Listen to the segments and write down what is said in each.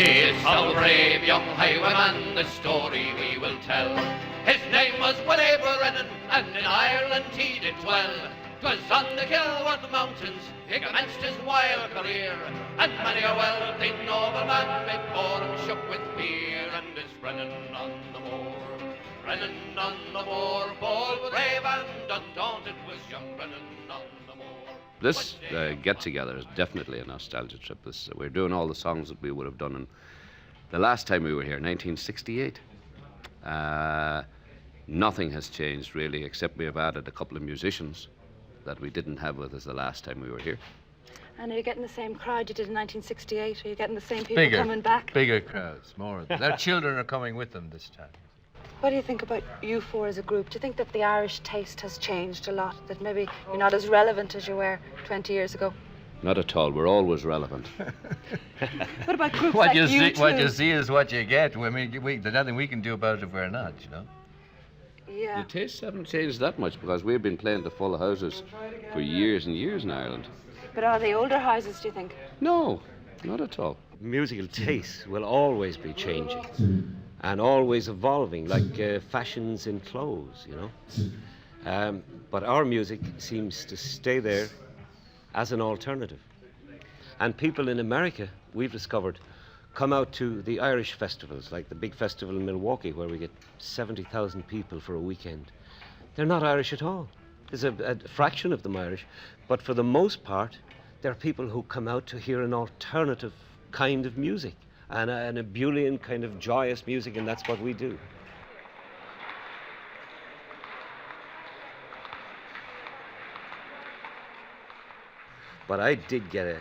It's our brave young highwayman, the story we will tell. His name was Willie Brennan, and in Ireland he did dwell. 'Twas on the Kilworth Mountains he commenced his wild career, and many a wealthy nobleman before him shook with fear. And it's Brennan on the moor, Brennan on the moor, bold, brave and undaunted was young Brennan on the moor. This get-together is definitely a nostalgia trip. We're doing all the songs that we would have done in the last time we were here, 1968. Nothing has changed, really, except we have added a couple of musicians that we didn't have with us the last time we were here. And are you getting the same crowd you did in 1968? Are you getting the same people coming back? Bigger crowds, more of them. Their children are coming with them this time. What do you think about you four as a group? Do you think that the Irish taste has changed a lot? That maybe you're not as relevant as you were 20 years ago? Not at all. We're always relevant. What about groups like you two? What you see is what you get. I mean, there's nothing we can do about it if we're not, you know? Yeah. The tastes haven't changed that much because we've been playing the full houses for years and years in Ireland. But are they older houses, do you think? No, not at all. Musical tastes will always be changing and always evolving, like fashions in clothes, you know. But our music seems to stay there as an alternative. And people in America, we've discovered, come out to the Irish festivals, like the big festival in Milwaukee, where we get 70,000 people for a weekend. They're not Irish at all. There's a fraction of them Irish, but for the most part, they're people who come out to hear an alternative kind of music, and an ebullient kind of joyous music, and that's what we do. But I did get a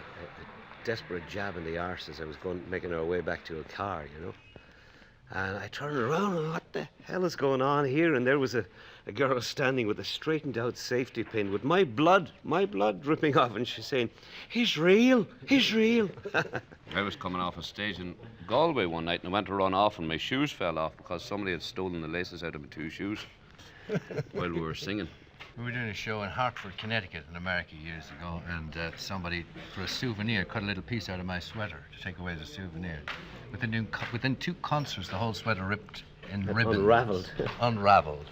desperate jab in the arse as I was making our way back to a car, you know. And I turned around and what the hell is going on here? And there was a girl standing with a straightened out safety pin with my blood dripping off, and she's saying, "He's real, he's real." I was coming off a stage in Galway one night and I went to run off and my shoes fell off because somebody had stolen the laces out of my two shoes while we were singing. We were doing a show in Hartford, Connecticut in America years ago, and somebody, for a souvenir, cut a little piece out of my sweater to take away the souvenir. Within two concerts, the whole sweater ripped in ribbons. Unraveled.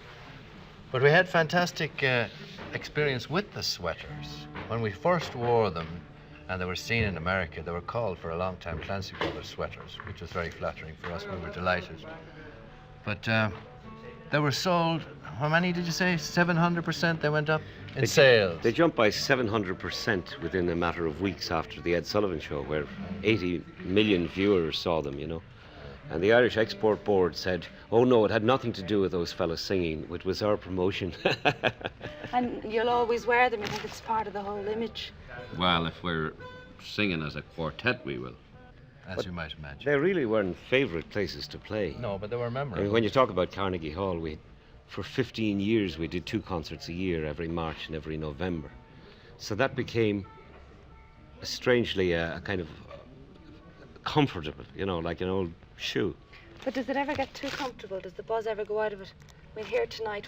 But we had fantastic experience with the sweaters. When we first wore them, and they were seen in America, they were called for a long time Clancy Brothers sweaters, which was very flattering for us. We were delighted. But they were sold, how many did you say? 700% they went up in sales. They jumped by 700% within a matter of weeks after the Ed Sullivan Show, where 80 million viewers saw them, you know. And the Irish Export Board said, "Oh no, it had nothing to do with those fellas singing. It was our promotion." And you'll always wear them. You think it's part of the whole image? Well, if we're singing as a quartet, we will. As you might imagine. They really weren't favourite places to play. No, but they were memorable. I mean, when you talk about Carnegie Hall, for 15 years we did 2 concerts a year, every March and every November. So that became strangely a kind of comfortable, you know, like an old shoe. But does it ever get too comfortable? Does the buzz ever go out of it? I mean, here tonight,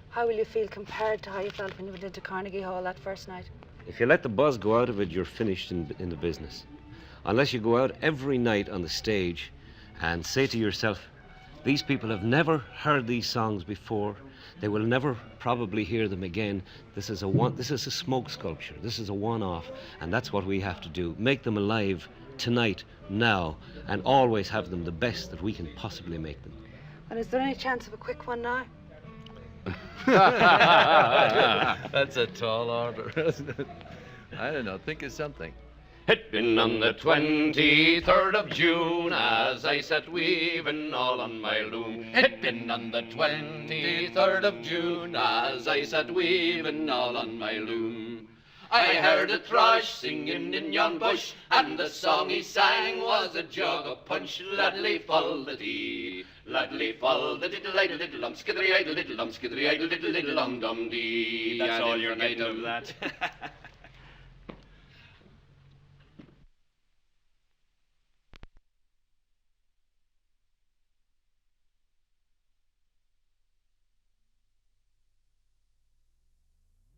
how will you feel compared to how you felt when you went into Carnegie Hall that first night? If you let the buzz go out of it, you're finished in the business. Unless you go out every night on the stage and say to yourself, these people have never heard these songs before. They will never probably hear them again. This is a smoke sculpture. This is a one-off, and that's what we have to do. Make them alive tonight, now, and always have them the best that we can possibly make them. And is there any chance of a quick one now? That's a tall order, isn't it? I don't know, think of something. It been on the 23rd of June as I sat weaving all on my loom. It been on the 23rd of June as I sat weaving all on my loom. I heard a thrush singing in yon bush, and the song he sang was a jug of punch. Ladley fall the dee, ladley fall the diddle idle diddle lum skiddery idle diddle lum skiddery idle diddle diddle lum dum dee. That's all you're made of that.